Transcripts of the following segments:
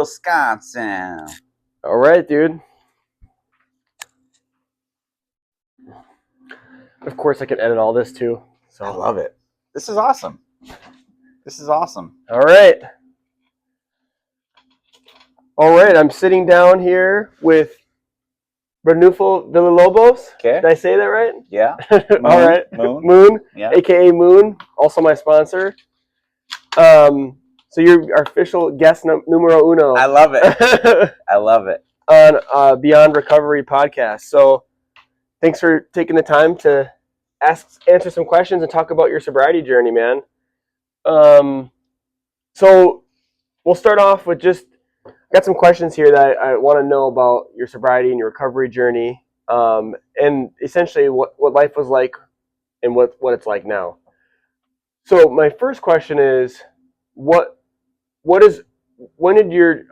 Wisconsin. All right, dude. Of course, I can edit all this too. So I love it. This is awesome. All right. I'm sitting down here with Moon Villalobos. Okay. Did I say that right? Yeah. All right. Moon, Yeah. aka Moon, also my sponsor. So you're our official guest numero uno. I love it. I love it. On Beyond Recovery podcast. So thanks for taking the time to answer some questions and talk about your sobriety journey, man. So we'll start off with got some questions here that I want to know about your sobriety and your recovery journey, and essentially what life was like and what it's like now. So my first question is, when did your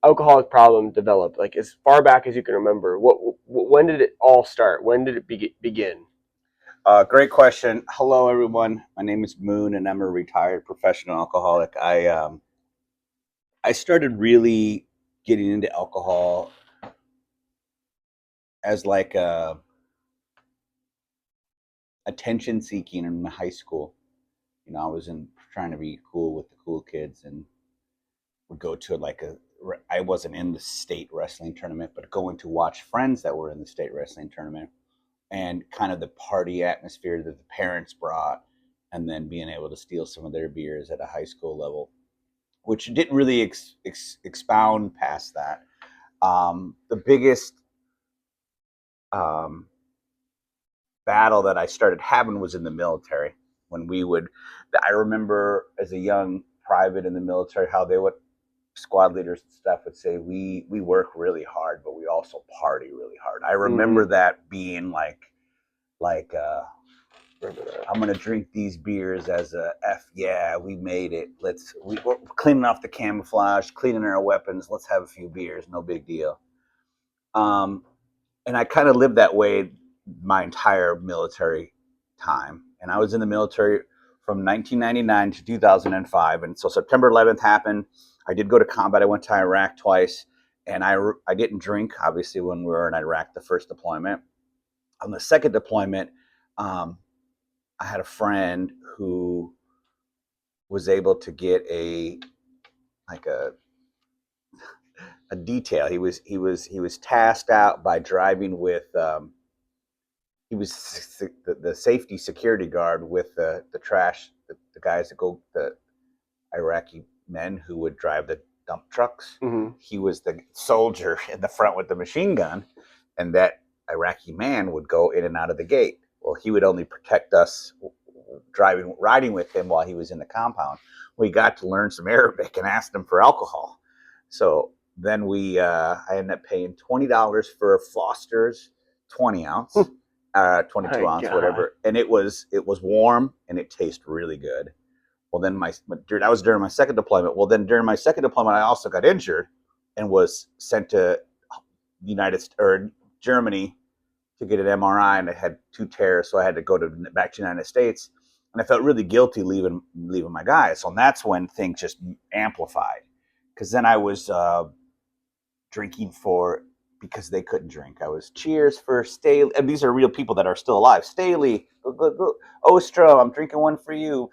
alcoholic problem develop? Like as far back as you can remember, when did it all start? When did it begin? Great question. Hello, everyone. My name is Moon, and I'm a retired professional alcoholic. I started really getting into alcohol as like a attention seeking in high school. I was trying to be cool with the cool kids and would go to I wasn't in the state wrestling tournament, but going to watch friends that were in the state wrestling tournament and kind of the party atmosphere that the parents brought, and then being able to steal some of their beers at a high school level, which didn't really expound past that. The biggest battle that I started having was in the military. I remember as a young private in the military how squad leaders and stuff would say, we work really hard, but we also party really hard. I remember that being I'm going to drink these beers as a yeah, we made it. We're cleaning off the camouflage, cleaning our weapons. Let's have a few beers. No big deal. And I kind of lived that way my entire military time. And I was in the military from 1999 to 2005. And so September 11th happened. I did go to combat. I went to Iraq twice. And I didn't drink, obviously, when we were in Iraq, the first deployment. On the second deployment, I had a friend who was able to get a detail. He was tasked out by driving with he was the safety security guard with the guys that go, the Iraqi men who would drive the dump trucks. Mm-hmm. He was the soldier in the front with the machine gun, and that Iraqi man would go in and out of the gate. Well, he would only protect us riding with him while he was in the compound. We got to learn some Arabic and asked him for alcohol. So then I ended up paying $20 for a Foster's 20 ounce, 22 ounce, whatever. And it was warm and it tasted really good. Well, then that was during my second deployment. Well, then during my second deployment, I also got injured and was sent to Germany to get an MRI, and I had 2 tears, so I had to go back to the United States. And I felt really guilty leaving my guys. So that's when things just amplified, because then I was drinking because they couldn't drink. I was cheers for Staley, and these are real people that are still alive. Staley, Ostrom, I'm drinking one for you.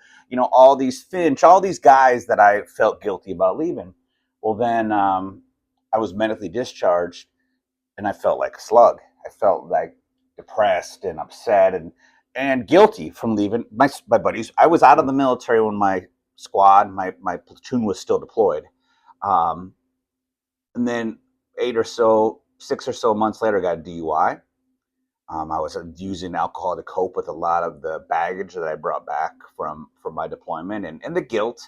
All these Finch, all these guys that I felt guilty about leaving. Well, then I was medically discharged, and I felt like a slug. I felt like depressed and upset and guilty from leaving my buddies. I was out of the military when my squad, my platoon was still deployed. And then 6 or so months later, I got a DUI. I was using alcohol to cope with a lot of the baggage that I brought back from my deployment and the guilt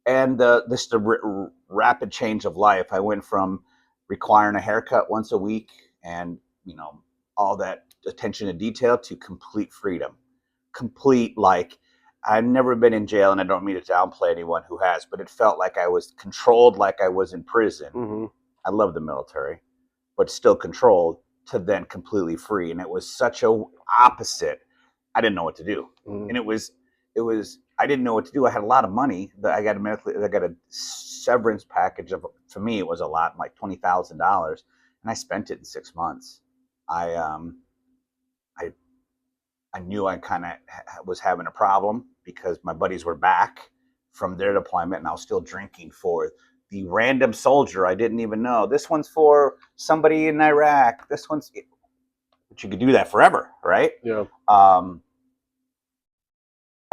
and the rapid change of life. I went from requiring a haircut once a week and all that attention to detail to complete freedom. I've never been in jail, and I don't mean to downplay anyone who has, but it felt like I was controlled, like I was in prison. Mm-hmm. I love the military, but still controlled, to then completely free. And it was such a opposite. I didn't know what to do. Mm-hmm. And it was I didn't know what to do. I had a lot of money. I got a severance package of, for me it was a lot, like $20,000, and I spent it in 6 months. I I I knew I kind of was having a problem because my buddies were back from their deployment, and I was still drinking for the random soldier I didn't even know. This one's for somebody in Iraq. This one's, but you could do that forever, right? Yeah.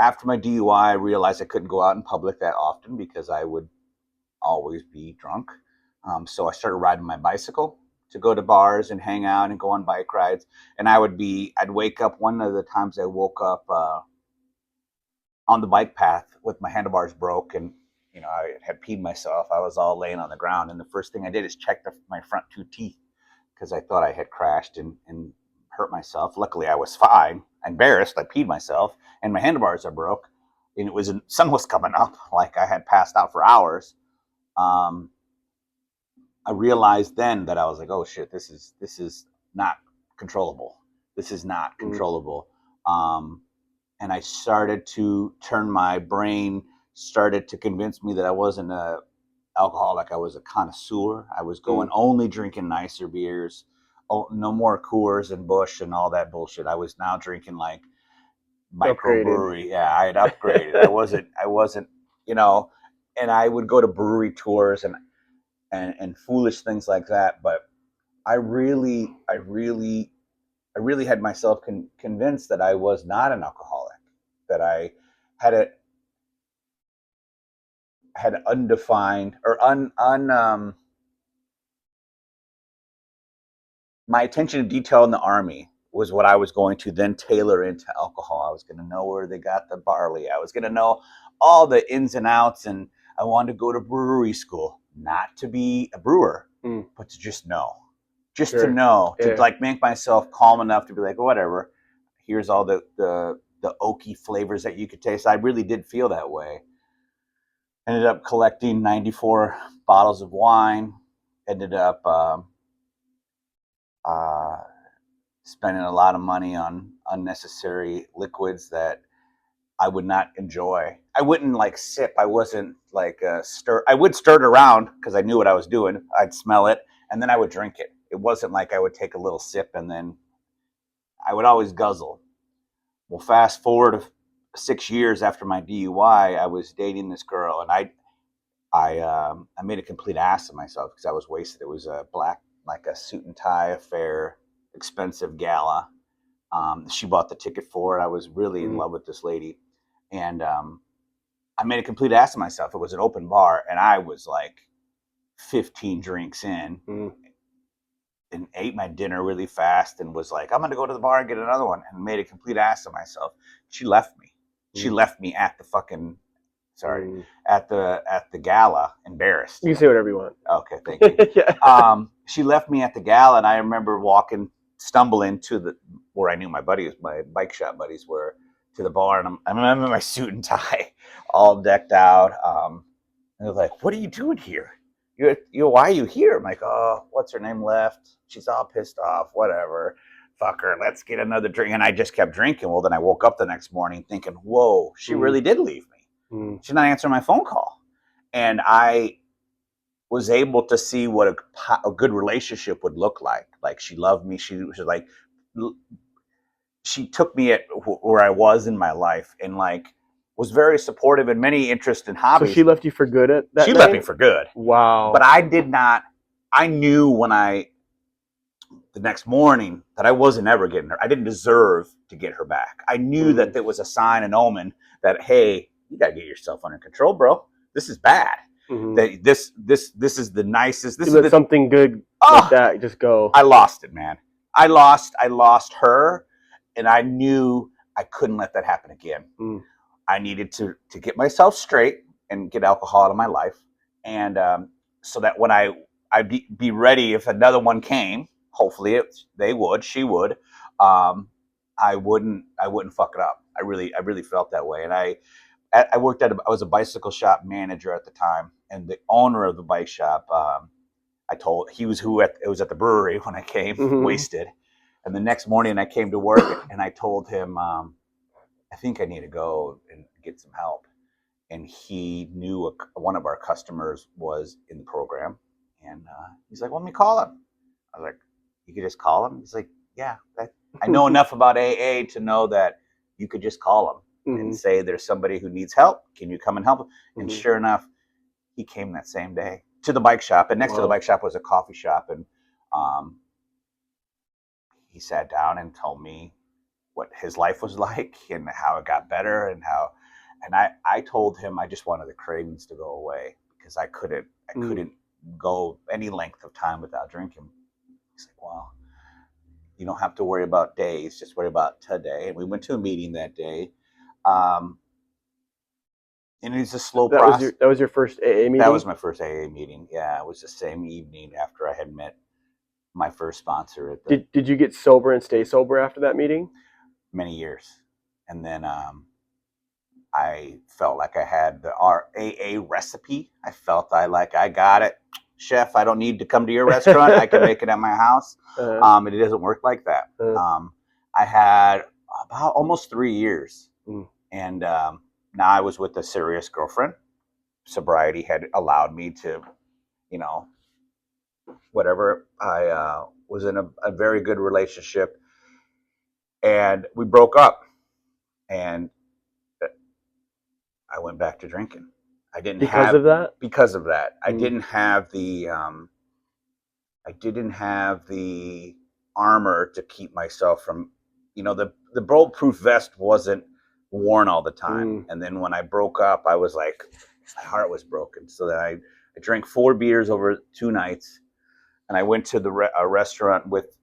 After my DUI, I realized I couldn't go out in public that often because I would always be drunk. So I started riding my bicycle to go to bars and hang out and go on bike rides. And I'd wake up, one of the times I woke up on the bike path with my handlebars broke, and I had peed myself. I was all laying on the ground, and the first thing I did is check my front two teeth because I thought I had crashed and hurt myself. Luckily, I was fine. Embarrassed, I peed myself, and my handlebars are broke. And sun was coming up, like I had passed out for hours. I realized then that I was like, oh shit, this is not controllable. This is not controllable. And I started to turn, my brain started to convince me that I wasn't a alcoholic. I was a connoisseur. I was going only drinking nicer beers. Oh, no more Coors and Busch and all that bullshit. I was now drinking like microbrewery. Yeah, I had upgraded. I wasn't, and I would go to brewery tours and foolish things like that. But I really had myself convinced that I was not an alcoholic, that I had undefined or my attention to detail in the Army was what I was going to then tailor into alcohol. I was going to know where they got the barley. I was going to know all the ins and outs, and I wanted to go to brewery school, not to be a brewer, but to just know. Just to know, to like make myself calm enough to be like, whatever, here's all the oaky flavors that you could taste. I really did feel that way. Ended up collecting 94 bottles of wine. Ended up spending a lot of money on unnecessary liquids that I would not enjoy. I wouldn't like sip. I wasn't like stir. I would stir it around because I knew what I was doing. I'd smell it, and then I would drink it. It wasn't like I would take a little sip and then I would always guzzle. Well, fast forward 6 years after my DUI, I was dating this girl, and I made a complete ass of myself because I was wasted. It was a black, like a suit and tie affair, expensive gala. She bought the ticket for it. I was really in love with this lady, and I made a complete ass of myself. It was an open bar, and I was like 15 drinks in, and ate my dinner really fast, and was like, I'm going to go to the bar and get another one, and made a complete ass of myself. She left me. She left me at the fucking, at the gala, embarrassed. You can say whatever you want. Okay, thank you. Yeah. She left me at the gala, and I remember stumbling to where I knew my bike shop buddies were, to the bar, and I remember my suit and tie, all decked out. And they're like, "What are you doing here? Why are you here?" I'm like, "Oh, what's her name left? She's all pissed off. Whatever. Fuck her. Let's get another drink." And I just kept drinking. Well, then I woke up the next morning thinking, "Whoa, she really did leave me. She's not answering my phone call." And I was able to see what a good relationship would look like. Like, she loved me. She was like, she took me at where I was in my life, and like was very supportive in many interests and hobbies. So she left you for good at that She night? left me for good. Wow. But I did not. I knew the next morning that I wasn't ever getting her. I didn't deserve to get her back. I knew that there was a sign, an omen that, hey, you gotta get yourself under control, bro. This is bad. That this is the nicest. This is something good like that just go. I lost it, man. I lost her, and I knew I couldn't let that happen again. I needed to get myself straight and get alcohol out of my life, and so that when I'd be ready if another one came. Hopefully she would. I wouldn't fuck it up. I really felt that way, and I worked I was a bicycle shop manager at the time, and the owner of the bike shop, it was at the brewery when I came, wasted. And the next morning I came to work, and I told him, I think I need to go and get some help. And he knew one of our customers was in the program, and he's like, well, let me call him. I was like, you could just call him? He's like, yeah, I know enough about AA to know that you could just call him and say there's somebody who needs help. Can you come and help? And sure enough, he came that same day to the bike shop, and next to the bike shop was a coffee shop, and he sat down and told me what his life was like and how it got better, and I told him I just wanted the cravings to go away because I couldn't go any length of time without drinking. He's like, well, you don't have to worry about days, just worry about today. And we went to a meeting that day. And it's a slow process. That was your first AA meeting? That was my first AA meeting. Yeah, it was the same evening after I had met my first sponsor. Did you get sober and stay sober after that meeting? Many years. And then I felt like I had our AA recipe. I felt I got it. Chef, I don't need to come to your restaurant. I can make it at my house. It doesn't work like that. I had about almost 3 years. And now I was with a serious girlfriend. Sobriety had allowed me to, whatever. I was in a very good relationship. And we broke up. And I went back to drinking. I didn't because of that. I didn't have the armor to keep myself from, the bulletproof vest wasn't worn all the time. And then when I broke up, I was like, my heart was broken. So then I drank 4 beers over 2 nights, and I went to a restaurant with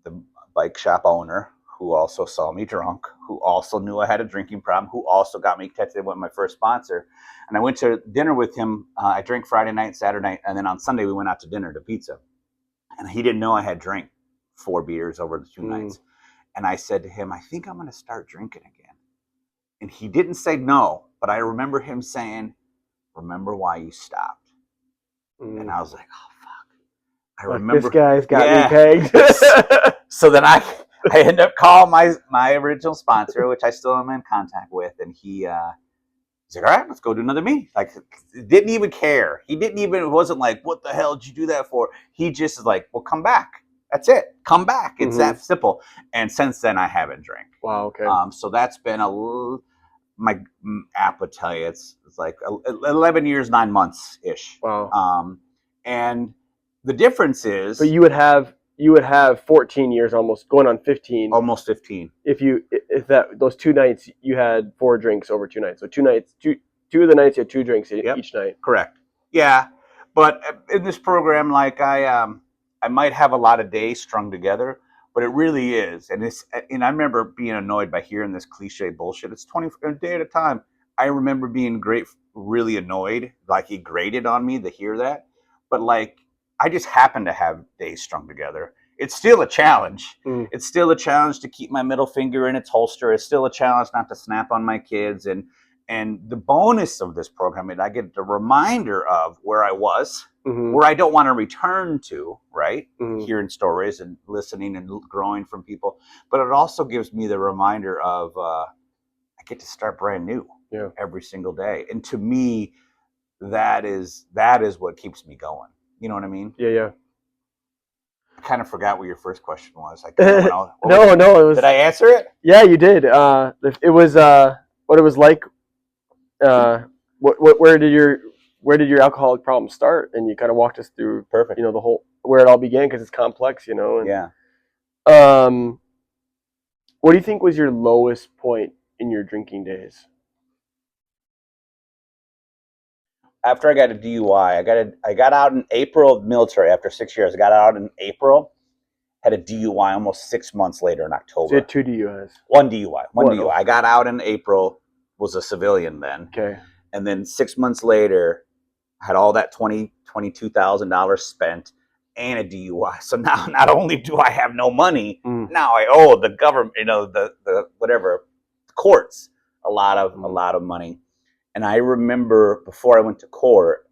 the bike shop owner, who also saw me drunk, who also knew I had a drinking problem, who also got me tested with my first sponsor. And I went to dinner with him. I drank Friday night, Saturday night, and then on Sunday we went out to dinner to pizza. And he didn't know I had drank 4 beers over the 2 nights. And I said to him, I think I'm going to start drinking again. And he didn't say no, but I remember him saying, remember why you stopped. And I was like, oh, fuck. I remember. This guy's got me pegged. So then I ended up calling my original sponsor, which I still am in contact with, and he's like, all right, let's go do another meeting. Like, didn't even care. It wasn't like, what the hell did you do that for? He just is like, well, come back. That's it. Come back. It's that simple. And since then, I haven't drank. Wow, okay. So that's been my app would tell you, it's like 11 years, 9 months-ish. Wow. And the difference is... But you would have 14 years, almost going on 15. Almost 15. If those 2 nights you had 4 drinks over 2 nights. So 2 nights, two of the nights you had 2 drinks each night. Correct. Yeah, but in this program, like I might have a lot of days strung together, but it really is, and I remember being annoyed by hearing this cliche bullshit. It's 20 a day at a time. I remember being really annoyed, like he grated on me to hear that, but like. I just happen to have days strung together. It's still a challenge. It's still a challenge to keep my middle finger in its holster. It's still a challenge not to snap on my kids. And the bonus of this program is I get the reminder of where I was, where I don't want to return to, right? Hearing stories and listening and growing from people. But it also gives me the reminder of I get to start brand new every single day. And to me, that is what keeps me going. You know what I mean? Yeah. I kind of forgot what your first question was. No, it was. Did I answer it? Yeah, you did. It was what it was like. Where did your alcoholic problem start? And you kind of walked us through, perfect. The whole where it all began, because it's complex, And, yeah. What do you think was your lowest point in your drinking days? After I got a DUI, I got out in April of military after 6 years. I got out in April, had a DUI almost 6 months later in October. So you had 2 DUIs? One DUI. I got out in April, was a civilian then. Okay. And then 6 months later, had all that $22,000 spent and a DUI. So now not only do I have no money, now I owe the government, the whatever, courts a lot of money. And I remember before I went to court,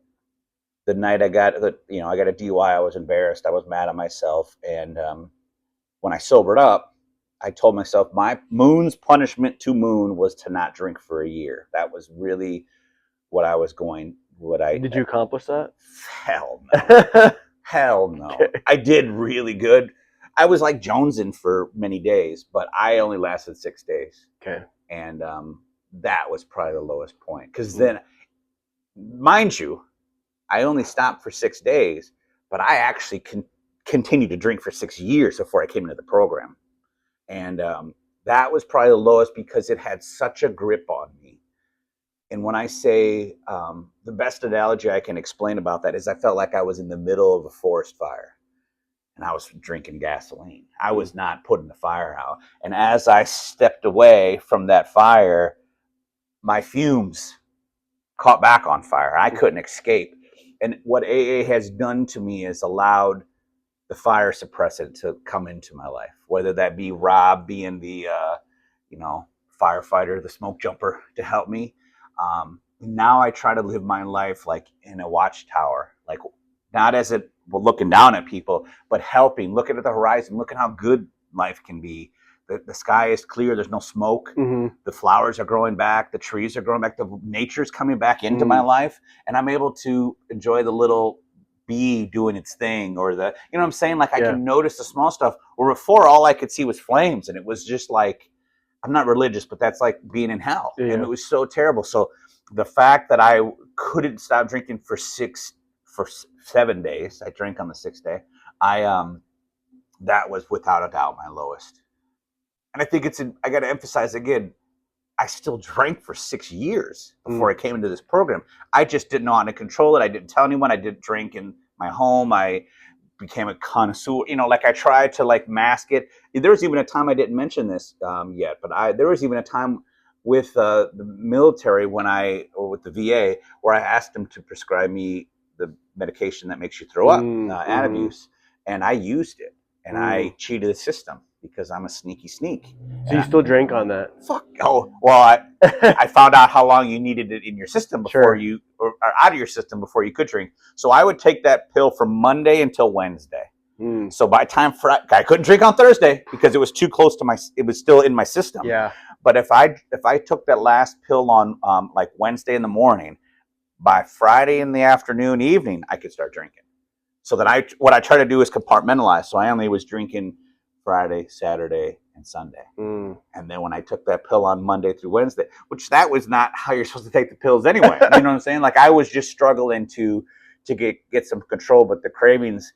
the night I got a DUI, I was embarrassed. I was mad at myself. And when I sobered up, I told myself my Moon's punishment to Moon was to not drink for a year. That was really what I was going. Did you accomplish that? Hell no. Hell no. Okay. I did really good. I was like jonesing for many days, but I only lasted 6 days. Okay. And that was probably the lowest point. Because then, mind you, I only stopped for 6 days, but I actually continued to drink for 6 years before I came into the program. And that was probably the lowest because it had such a grip on me. And when I say the best analogy I can explain about that is I felt like I was in the middle of a forest fire and I was drinking gasoline. I was not putting the fire out. And as I stepped away from that fire, my fumes caught back on fire. I couldn't escape. And what AA has done to me is allowed the fire suppressant to come into my life, whether that be Rob being the, firefighter, the smoke jumper to help me. Now I try to live my life like in a watchtower, like not as it looking down at people, but helping, looking at the horizon, looking how good life can be. The sky is clear. There's no smoke. Mm-hmm. The flowers are growing back. The trees are growing back. The nature's coming back into my life. And I'm able to enjoy the little bee doing its thing or the, you know what I'm saying? Like I can notice the small stuff where before all I could see was flames. And it was just like, I'm not religious, but that's like being in hell. Yeah. And it was so terrible. So the fact that I couldn't stop drinking for 7 days, I drank on the 6th day. That was without a doubt my lowest. And I think I got to emphasize again, I still drank for 6 years before I came into this program. I just didn't know how to control it. I didn't tell anyone. I didn't drink in my home. I became a connoisseur. Like I tried to like mask it. There was even a time I didn't mention this yet, but there was even a time with the military or with the VA where I asked them to prescribe me the medication that makes you throw up, Antabuse, and I used it, and I cheated the system because I'm a sneaky sneak. So you still drank on that? Fuck. Oh, well, I found out how long you needed it in your system before or out of your system before you could drink. So I would take that pill from Monday until Wednesday. So by the time I couldn't drink on Thursday because it was too close to it was still in my system. Yeah. But if I took that last pill on like Wednesday in the morning, by Friday in the afternoon, evening, I could start drinking. So that what I try to do is compartmentalize. So I only was drinking Friday, Saturday, and Sunday. And then when I took that pill on Monday through Wednesday, which that was not how you're supposed to take the pills anyway. You know what I'm saying? Like I was just struggling to get some control, but the cravings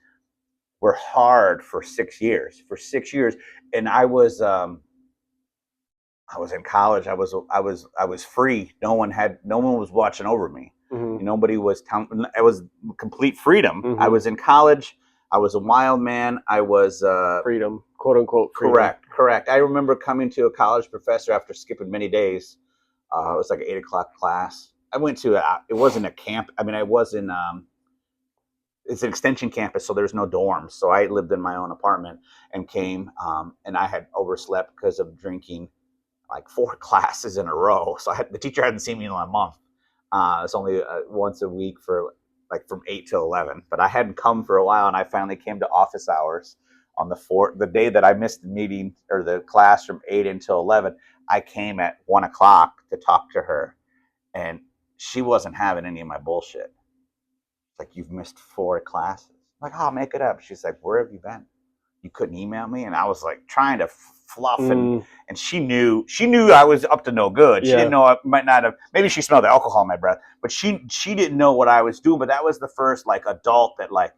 were hard for 6 years. And I was in college. I was free. No one was watching over me. Nobody was telling. It was complete freedom. I was in college. I was a wild man. I was freedom, quote unquote. Freedom. Correct. I remember coming to a college professor after skipping many days. It was like an 8 o'clock class. I went to it wasn't a camp. I mean, I was in it's an extension campus, so there's no dorms. So I lived in my own apartment and came, and I had overslept because of drinking like 4 classes in a row. So the teacher hadn't seen me in a month. It's only once a week for like from 8 to 11. But I hadn't come for a while, and I finally came to office hours on the day that I missed the meeting or the class from 8 until 11. I came at 1 o'clock to talk to her, and she wasn't having any of my bullshit. Like, you've missed 4 classes. I'm like, oh, I'll make it up. She's like, where have you been? You couldn't email me? And I was like trying to fluff, and she knew I was up to no good. She didn't know I might not have. Maybe she smelled the alcohol in my breath, but she didn't know what I was doing. But that was the first like adult that like,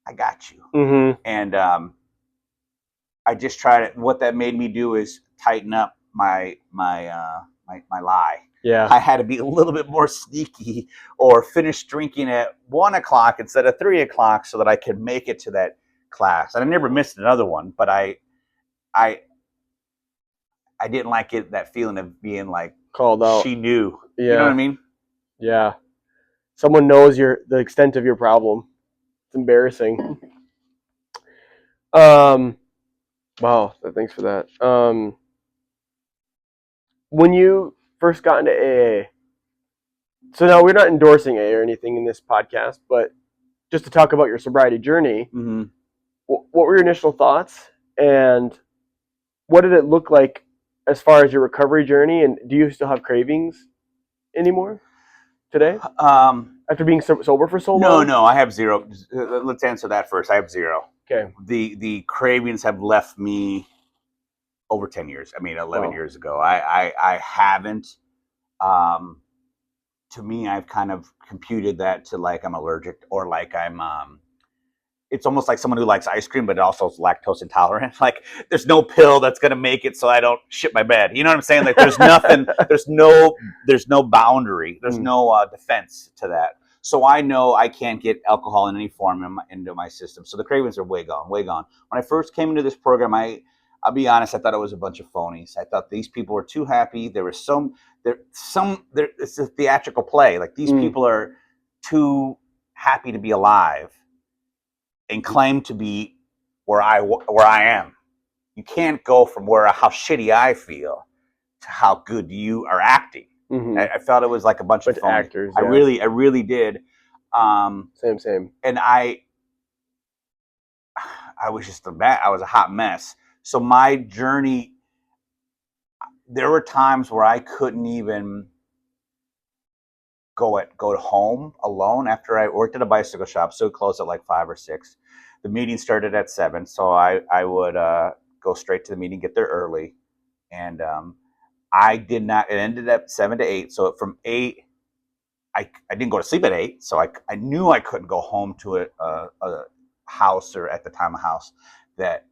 I got you. And I just tried it. What that made me do is tighten up my lie. Yeah, I had to be a little bit more sneaky or finish drinking at 1 o'clock instead of 3 o'clock so that I could make it to that class. And I never missed another one, but I didn't like it, that feeling of being like called out. She knew. Yeah. You know what I mean? Yeah. Someone knows the extent of your problem. It's embarrassing. Wow, thanks for that. When you first got into AA, so now we're not endorsing AA or anything in this podcast, but just to talk about your sobriety journey, what were your initial thoughts, and what did it look like as far as your recovery journey? And do you still have cravings anymore today after being sober for so long? No, I have zero. Let's answer that first. I have zero. Okay. The cravings have left me over 10 years. I mean, 11 Wow. years ago. I haven't. To me, I've kind of computed that to like I'm allergic or like I'm it's almost like someone who likes ice cream but also is lactose intolerant. Like there's no pill that's gonna make it so I don't shit my bed. You know what I'm saying? Like there's nothing, there's no boundary, there's no defense to that. So I know I can't get alcohol in any form into my system. So the cravings are way gone, way gone. When I first came into this program, I'll be honest, I thought it was a bunch of phonies. I thought these people were too happy. It's a theatrical play. Like these people are too happy to be alive and claim to be where I am. You can't go from how shitty I feel to how good you are acting. Mm-hmm. I felt it was like a bunch of phonies. Actors. Yeah. I really did. Same. And I was just I was a hot mess. So my journey, there were times where I couldn't even go home alone after I worked at a bicycle shop, so it closed at like 5 or 6. The meeting started at 7, so I would go straight to the meeting, get there early, and I did not. It ended at 7 to 8. So from 8, I didn't go to sleep at 8. So I knew I couldn't go home to a house, or at the time a house that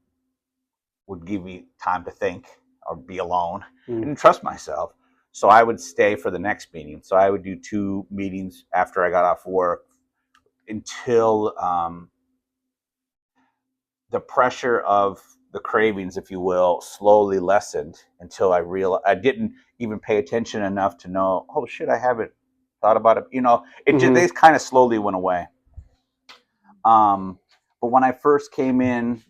would give me time to think or be alone and trust myself. So I would stay for the next meeting. So I would do 2 meetings after I got off work until the pressure of the cravings, if you will, slowly lessened until I realized I didn't even pay attention enough to know, oh shit, I haven't thought about it. You know, they kind of slowly went away. But when I first came in,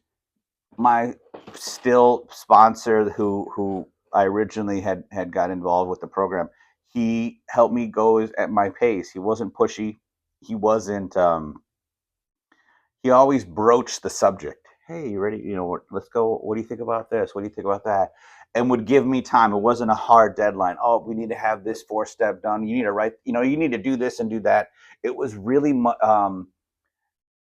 my still sponsor who I originally had got involved with the program, he helped me go at my pace. He wasn't pushy. He wasn't he always broached the subject. Hey, you ready? You know, let's go. What do you think about this? What do you think about that? And would give me time. It wasn't a hard deadline. Oh, we need to have this 4-step done. You need to write, you need to do this and do that. It was really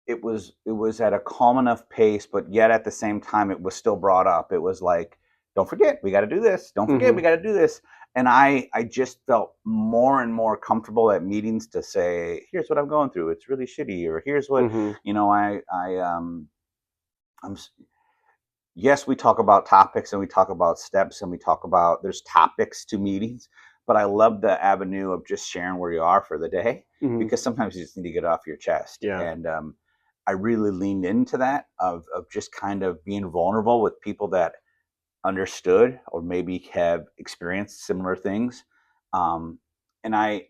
it was at a calm enough pace, but yet at the same time it was still brought up. It was like, don't forget, we got to do this. Don't forget, we got to do this. And I just felt more and more comfortable at meetings to say, here's what I'm going through. It's really shitty. Or here's what, yes, we talk about topics and we talk about steps and we talk about, there's topics to meetings, but I love the avenue of just sharing where you are for the day, because sometimes you just need to get off your chest. Yeah. And I really leaned into that of just kind of being vulnerable with people that understood or maybe have experienced similar things. And I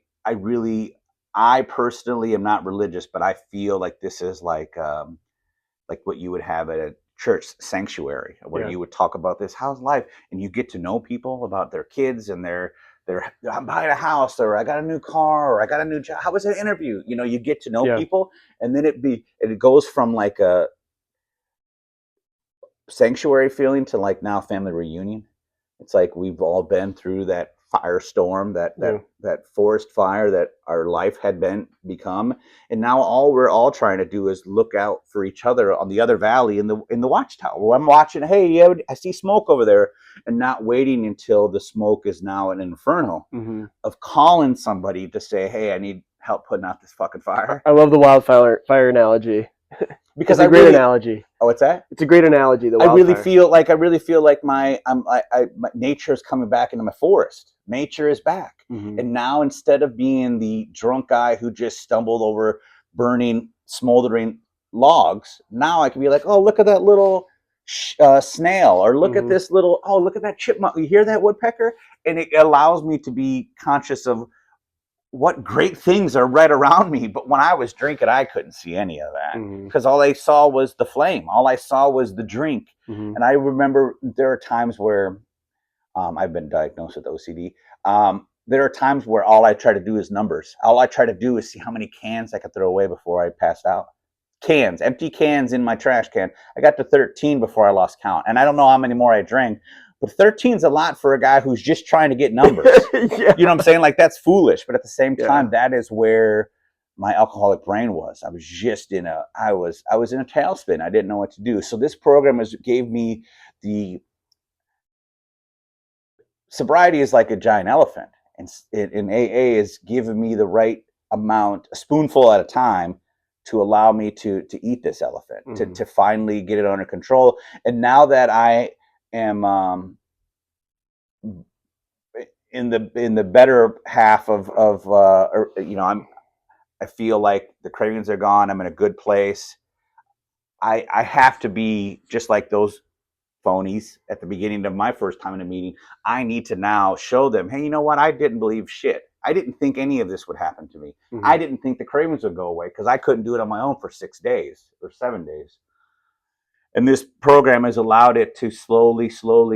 personally am not religious, but I feel like this is like what you would have at a church sanctuary, where you would talk about this, how's life, and you get to know people about their kids and I'm buying a house, or I got a new car, or I got a new job. How was that interview? You get to know people, and then it goes from like a sanctuary feeling to like now family reunion. It's like we've all been through that firestorm, that forest fire that our life had become, and now all we're all trying to do is look out for each other on the other valley in the watchtower. Where I'm watching, hey, yeah, I see smoke over there, and not waiting until the smoke is now an inferno, of calling somebody to say, hey, I need help putting out this fucking fire. I love the wildfire analogy. Because it's a great analogy. Oh, what's that? It's a great analogy. I really feel like my nature is coming back into my forest. Nature is back, and now instead of being the drunk guy who just stumbled over burning, smoldering logs, now I can be like, oh, look at that little snail, or look at this little, oh, look at that chipmunk. You hear that woodpecker? And it allows me to be conscious of what great things are right around me. But when I was drinking, I couldn't see any of that, because all I saw was the flame. All I saw was the drink. And I remember there are times where I've been diagnosed with OCD. There are times where all I try to do is numbers. All I try to do is see how many cans I could throw away before I passed out. Empty cans in my trash can. I got to 13 before I lost count. And I don't know how many more I drank, But 13's a lot for a guy who's just trying to get numbers. Yeah. You know what I'm saying? Like, that's foolish. But at the same time, Yeah. that is where my alcoholic brain was. I was just in a tailspin. I didn't know what to do. So this program gave me the sobriety is like a giant elephant, and in AA is giving me the right amount, a spoonful at a time, to allow me to eat this elephant, to finally get it under control. And now that I am in the better half of I feel like the cravings are gone. I'm in a good place. I have to be just like those phonies at the beginning of my first time in a meeting. I need to now show them, hey, you know what? I didn't believe shit. I didn't think any of this would happen to me. I didn't think the cravings would go away because I couldn't do it on my own for 6 days or 7 days. And this program has allowed it to slowly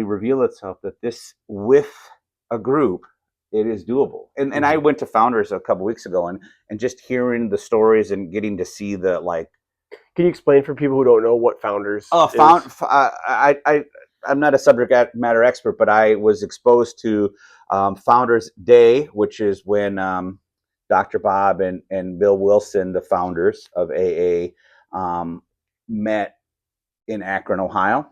reveal itself that this, with a group, it is doable. And I went to Founders a couple weeks ago, and just hearing the stories and getting to see the, like, can you explain for people who don't know what Founders is? I'm not a subject matter expert, but I was exposed to Founders Day, which is when Dr. Bob and Bill Wilson, the founders of AA, met in Akron, Ohio.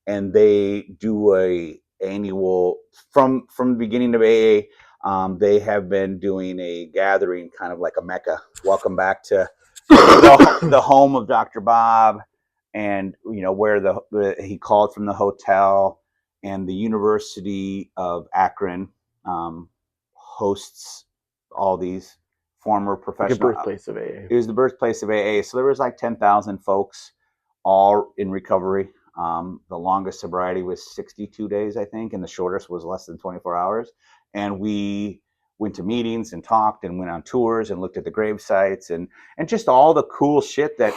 And they do a annual, from the beginning of AA, they have been doing a gathering, kind of like a Mecca. Welcome back to the home of Dr. Bob, and where he called from the hotel, and the University of Akron hosts all these former professional. The birthplace of AA. It was the birthplace of AA. So there was like 10,000 folks, all in recovery. The longest sobriety was 62 days, I think, and the shortest was less than 24 hours. And we went to meetings and talked and went on tours and looked at the grave sites and just all the cool shit that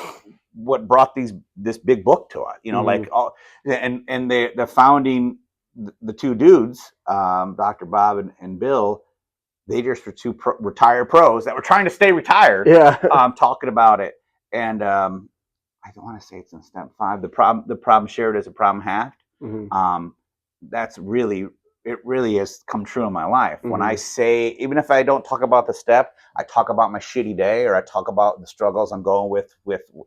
what brought this big book to us, like all, and the founding, the two dudes, Dr. Bob and Bill, they just were two retired pros that were trying to stay retired. Talking about it. And I don't want to say it's in step 5. The problem shared is a problem halved. That's really, it really has come true in my life. When I say, even if I don't talk about the step, I talk about my shitty day, or I talk about the struggles I'm going with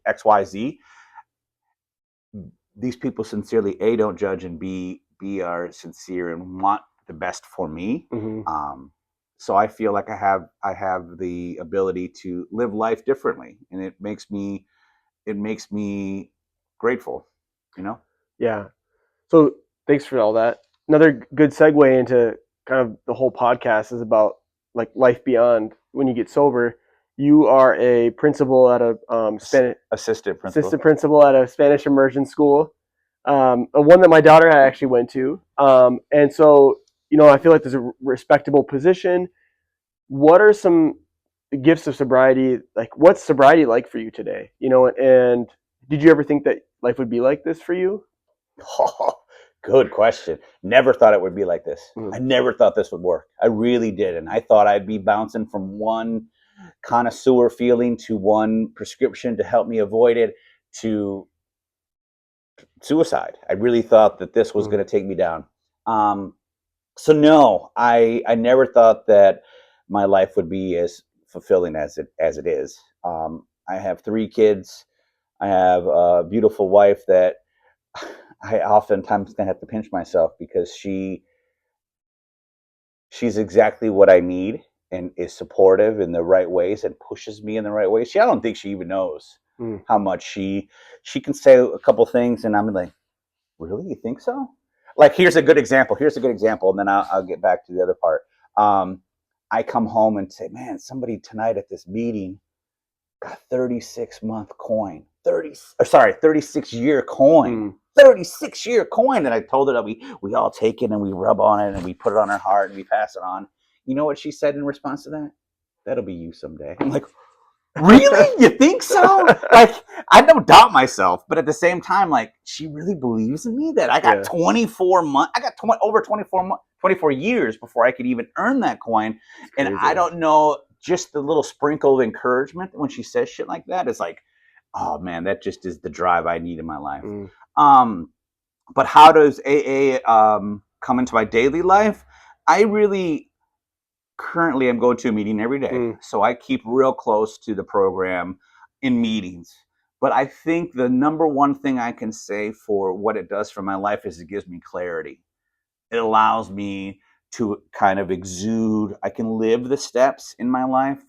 XYZ. These people sincerely, A, don't judge, and B are sincere and want the best for me. So I feel like I have the ability to live life differently, and it makes me grateful, Yeah. So thanks for all that. Another good segue into kind of the whole podcast is about like life beyond when you get sober. You are a principal at a assistant principal at a Spanish immersion school, one that my daughter actually went to. And so, I feel like there's a respectable position. What are some gifts of sobriety? Like, what's sobriety like for you today? And did you ever think that life would be like this for you? Oh, good question. Never thought it would be like this. I never thought this would work. I really didn't. I thought I'd be bouncing from one connoisseur feeling to one prescription to help me avoid it to suicide. I really thought that this was going to take me down. So no, I never thought that my life would be as fulfilling as it is. I have 3 kids. I have a beautiful wife that I oftentimes gonna have to pinch myself because she's exactly what I need and is supportive in the right ways and pushes me in the right ways. I don't think she even knows how much she can say a couple things and I'm like, really? You think so? Like, here's a good example, and then I'll get back to the other part. I come home and say, man, somebody tonight at this meeting got 36-month coin, 36-year coin. 36-year coin. And I told her that we all take it and we rub on it and we put it on our heart and we pass it on. You know what she said in response to that? That'll be you someday. I'm like, really? You think so? Like, I don't doubt myself, but at the same time, like, she really believes in me that I got 24 months. I got over 24 years before I could even earn that coin. And I don't know, just the little sprinkle of encouragement when she says shit like that is like, oh man, that just is the drive I need in my life. But how does AA come into my daily life? I really currently am going to a meeting every day, Mm. so I keep real close to the program in meetings. But I think the number one thing I can say for what it does for my life is it gives me clarity. It allows me to kind of exude. I can live the steps in my life.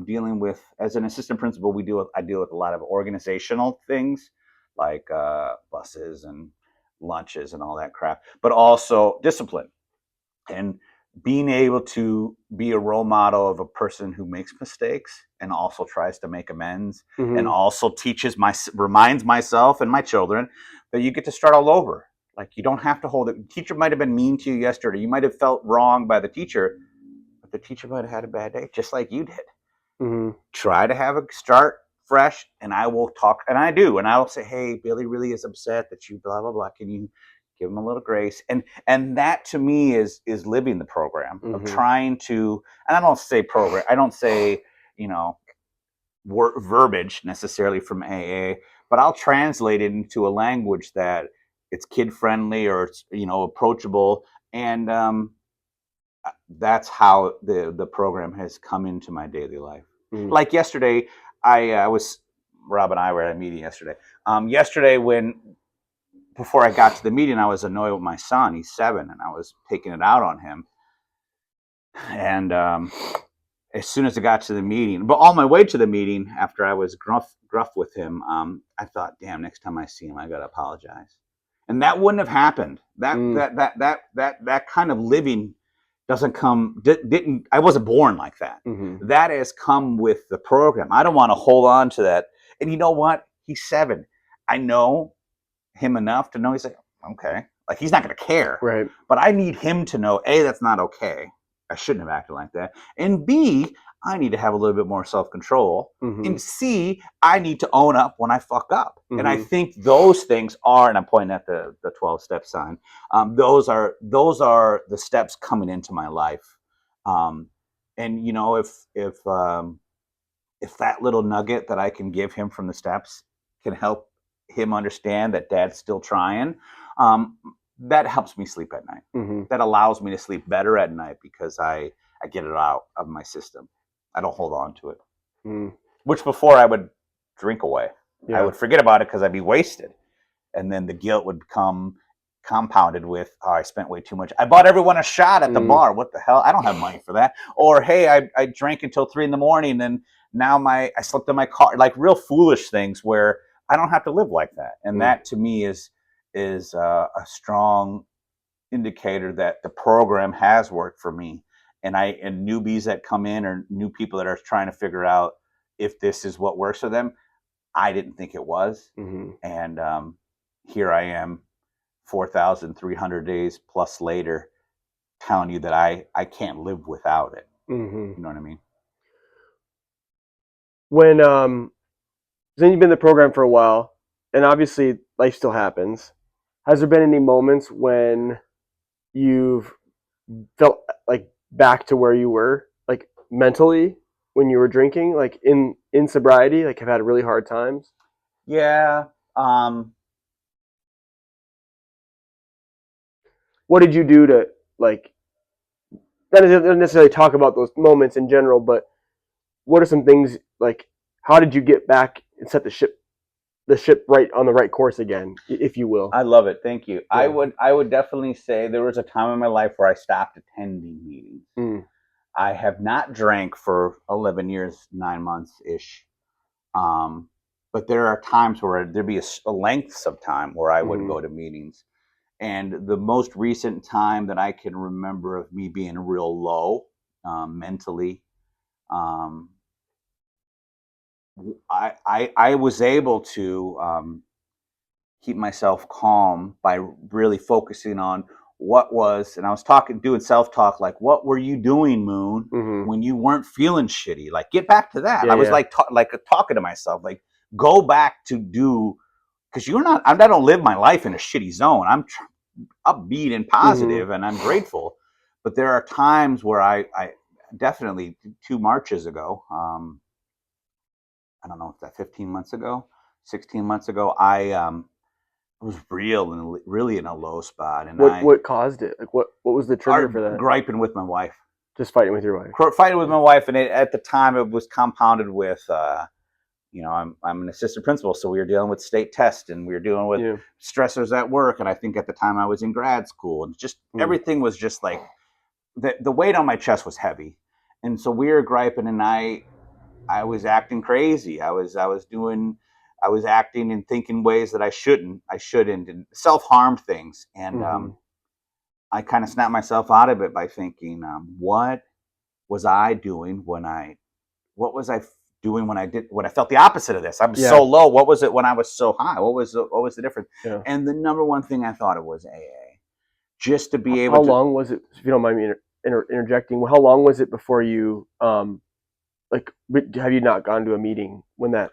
Dealing with, as an assistant principal, I deal with a lot of organizational things like buses and lunches and all that crap, but also discipline and being able to be a role model of a person who makes mistakes and also tries to make amends and Mm-hmm. also reminds myself and my children that you get to start all over. Like, you don't have to hold it. The teacher might have been mean to you yesterday. You might have felt wrong by the teacher, but the teacher might have had a bad day, just like you did. Mm-hmm. Try to have a start fresh, and I will talk, and I do, and I will say, hey, Billy really is upset that you blah blah blah. Can you give him a little grace? And that to me is living the program of Mm-hmm. trying to. And I don't say program. I don't say, you know, verbiage necessarily from AA, but I'll translate it into a language that it's kid friendly or it's, approachable, and that's how the program has come into my daily life. Mm-hmm. Like yesterday, I was Rob and I were at a meeting yesterday. Yesterday, when before I got to the meeting, I was annoyed with my son. He's 7, and I was taking it out on him. And as soon as I got to the meeting, but on my way to the meeting, after I was gruff with him, I thought, damn, next time I see him, I gotta apologize. And that wouldn't have happened. Mm. That kind of living doesn't come didn't I wasn't born like that. Mm-hmm. That has come with the program. I don't want to hold on to that. And you know what? He's 7. I know him enough to know he's like, okay, like he's not going to care. Right. But I need him to know, A, that's not okay. I shouldn't have acted like that. And B, I need to have a little bit more self control. Mm-hmm. And C, I need to own up when I fuck up. And I Mm-hmm. think those things are, and I'm pointing at the 12-step sign. Those are the steps coming into my life. Um, and if that little nugget that I can give him from the steps can help him understand that dad's still trying, um, that helps me sleep at night. Mm-hmm. That allows me to sleep better at night because I get it out of my system. I don't hold on to it. Mm. Which before I would drink away. I Yeah. would forget about it because I'd be wasted. And then the guilt would come compounded with, oh, I spent way too much. I bought everyone a shot at the Mm. bar. What the hell? I don't have money for that. Or, hey, I drank until 3 in the morning and now I slept in my car. Like real foolish things where I don't have to live like that. And Mm. that to me is a strong indicator that the program has worked for me. And newbies that come in or new people that are trying to figure out if this is what works for them, I didn't think it was. Mm-hmm. And here I am 4,300 days plus later telling you that I can't live without it. Mm-hmm. You know what I mean? When then you've been in the program for a while, and obviously life still happens. Has there been any moments when you've felt like back to where you were, like mentally when you were drinking, like in sobriety, like have had really hard times? Yeah. Um, What did you do to like not necessarily talk about those moments in general, but what are some things like how did you get back and set the ship right on the right course again, if you will? I love it. Thank you. I Yeah. would I would definitely say there was a time in my life where I stopped attending meetings. Mm. I have not drank for 11 years, 9 months ish. Um, but there are times where there'd be a lengths of time where I would Mm-hmm. go to meetings. And the most recent time that I can remember of me being real low mentally, um, I was able to keep myself calm by really focusing on what was, and I was doing self talk, like, what were you doing, Moon, Mm-hmm. when you weren't feeling shitty? Like, get back to that. Yeah, I was yeah. like, talking to myself, like, go back to do, because I don't live my life in a shitty zone. I'm upbeat and Mm-hmm. positive, and I'm grateful. But there are times where I definitely 2 Marches ago, I don't know if that 15 months ago, 16 months ago, I was really in a low spot, and What caused it? Like what was the trigger for that? griping with my wife. Just fighting with your wife. Fighting with my wife, and at the time it was compounded with, I'm an assistant principal, so we were dealing with state tests, and we were dealing with stressors at work, and I think at the time I was in grad school, and just everything was just like the weight on my chest was heavy, and so we were griping, and I was acting crazy. I was acting and thinking ways that I shouldn't, and self-harm things, and I kind of snapped myself out of it by thinking, what was I doing when I did when I felt the opposite of this? I'm so low. What was it when I was so high? What was the difference? Yeah. And the number one thing I thought of was AA, just to be able. How long was it? If you don't mind me interjecting, how long was it before you like? Have you not gone to a meeting when that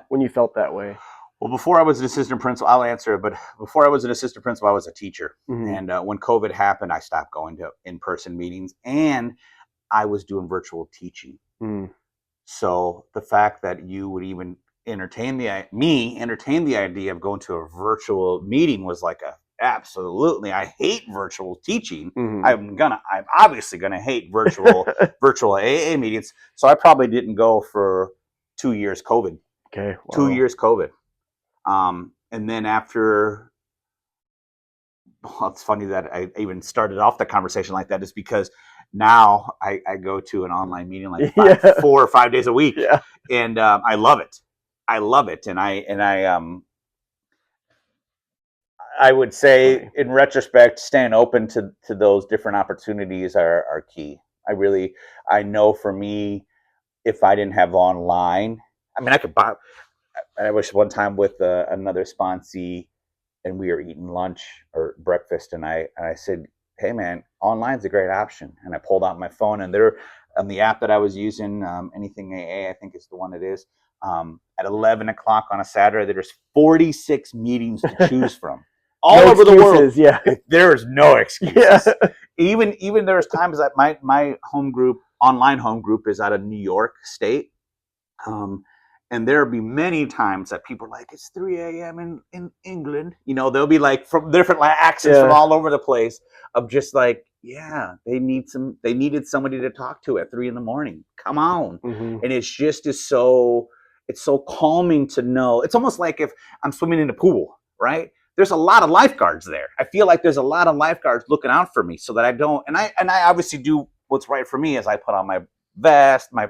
when you felt that way? Well, before I was an assistant principal, I'll answer it. But before I was an assistant principal, I was a teacher. And when COVID happened, I stopped going to in-person meetings, and I was doing virtual teaching. So the fact that you would even entertain the idea of going to a virtual meeting was like absolutely. I hate virtual teaching. I'm obviously gonna hate virtual AA meetings. So I probably didn't go for 2 years COVID. Okay, wow. 2 years COVID. And then after, well, it's funny that I even started off the conversation like that, is because now I go to an online meeting like 4 or 5 days a week, and I love it. And I would say, in retrospect, staying open to those different opportunities are key. I know for me, if I didn't have online, I mean, I could buy. I was one time with another sponsee, and we were eating lunch or breakfast, and I said, "Hey, man, online's a great option." And I pulled out my phone, and there on the app that I was using, Anything AA, I think is the one it is. At 11 o'clock on a Saturday, there's 46 meetings to choose from, all over the world. Yeah, there is no excuses. Even there's times that my online home group, is out of New York State. And there'll be many times that people are like, it's 3 a.m. in England. They'll be like from different accents from all over the place, of just like, they needed somebody to talk to at 3 a.m. Come on. And it's so calming to know. It's almost like if I'm swimming in a pool, right? There's a lot of lifeguards there. I feel like there's a lot of lifeguards looking out for me, so that I don't, and I obviously do what's right for me, as I put on my vest, my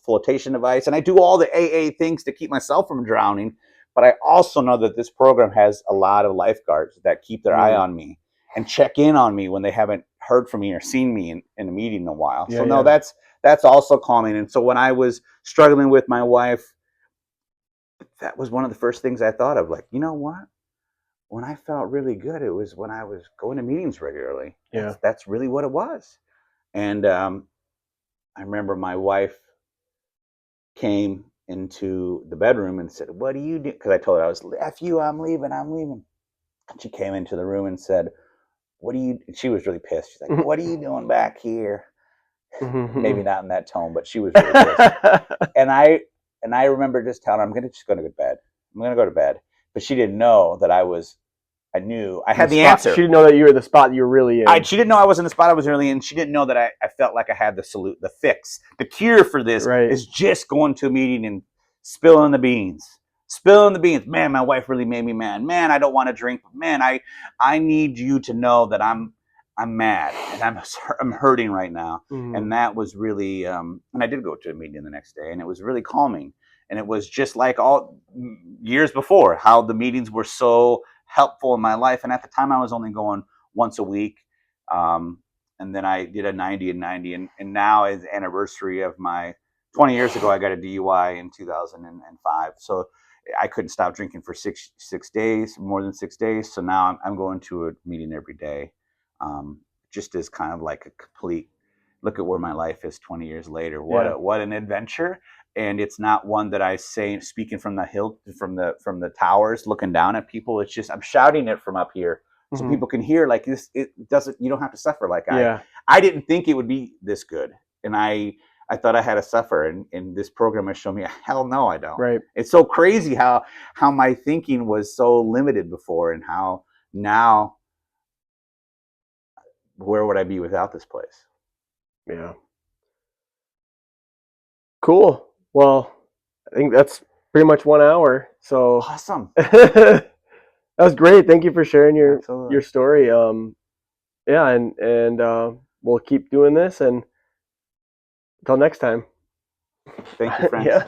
flotation device, and I do all the AA things to keep myself from drowning. But I also know that this program has a lot of lifeguards that keep their eye on me and check in on me when they haven't heard from me or seen me in a meeting in a while. That's also calming. And so when I was struggling with my wife, that was one of the first things I thought of. Like, you know what? When I felt really good, it was when I was going to meetings regularly. That's really what it was. And I remember my wife came into the bedroom and said, "What do you do?" Because I told her, "F you, I'm leaving. And she came into the room and said, "What do you?" She was really pissed. She's like, "What are you doing back here?" Maybe not in that tone, but she was really pissed. And I remember just telling her, "I'm just going to go to bed. I'm going to go to bed." But she didn't know that I knew I had the answer. She didn't know that you were the spot you were really in. She didn't know I was in the spot I was really in. She didn't know that I felt like I had the fix. The cure for this is just going to a meeting and spilling the beans. Man, my wife really made me mad. Man, I don't want to drink. Man, I need you to know that I'm mad and I'm hurting right now. And that was really, and I did go to a meeting the next day, and it was really calming. And it was just like all years before, how the meetings were so helpful in my life. And at the time I was only going once a week. And then I did a 90 and 90. And now is the anniversary of my 20 years ago, I got a DUI in 2005. So I couldn't stop drinking for more than 6 days. So now I'm going to a meeting every day. Just as kind of like a complete look at where my life is 20 years later. What an adventure. And it's not one that I say speaking from the hill, from the towers, looking down at people. It's just I'm shouting it from up here, so people can hear. Like this, it doesn't. You don't have to suffer like I didn't think it would be this good, and I I thought I had to suffer, and this program has shown me, hell no, I don't. Right. It's so crazy how my thinking was so limited before, and how now, where would I be without this place? Yeah. Cool. Well, I think that's pretty much 1 hour. So Awesome. that was great. Thank you for sharing your Absolutely. story. Yeah, and we'll keep doing this, and until next time. Thank you, friends. Yeah.